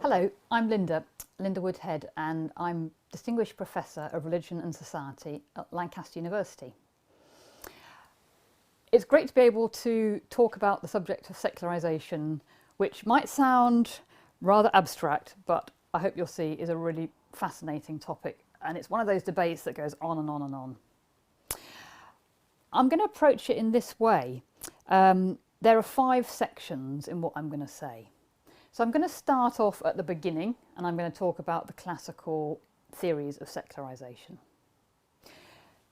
Hello, I'm Linda Woodhead, and I'm Distinguished Professor of Religion and Society at Lancaster University. It's great to be able to talk about the subject of secularisation, which might sound rather abstract, but I hope you'll see is a really fascinating topic, and it's one of those debates that goes on and on and on. I'm going to approach it in this way. There are 5 sections in what I'm going to say. So I'm going to start off at the beginning, and I'm going to talk about the classical theories of secularisation.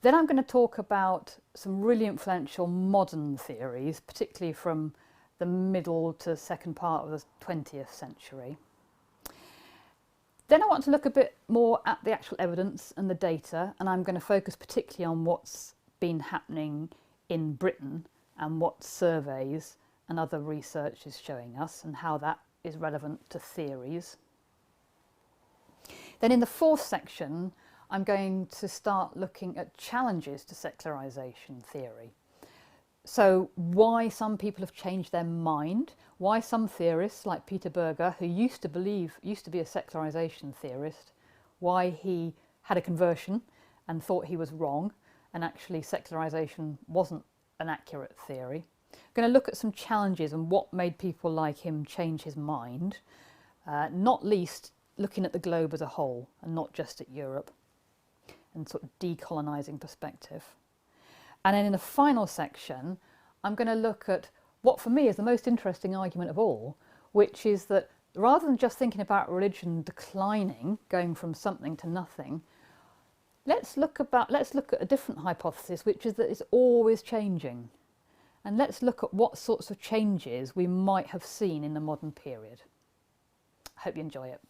Then I'm going to talk about some really influential modern theories, particularly from the middle to second part of the 20th century. Then I want to look a bit more at the actual evidence and the data, and I'm going to focus particularly on what's been happening in Britain and what surveys and other research is showing us and how that is relevant to theories. Then in the 4th section, I'm going to start looking at challenges to secularisation theory. So why some people have changed their mind, why some theorists like Peter Berger, who used to be a secularisation theorist, why he had a conversion and thought he was wrong, and actually secularisation wasn't an accurate theory. I'm going to look at some challenges and what made people like him change his mind, not least looking at the globe as a whole and not just at Europe, and sort of decolonising perspective. And then in the final section, I'm going to look at what for me is the most interesting argument of all, which is that rather than just thinking about religion declining, going from something to nothing, let's look at a different hypothesis, which is that it's always changing. And let's look at what sorts of changes we might have seen in the modern period. I hope you enjoy it.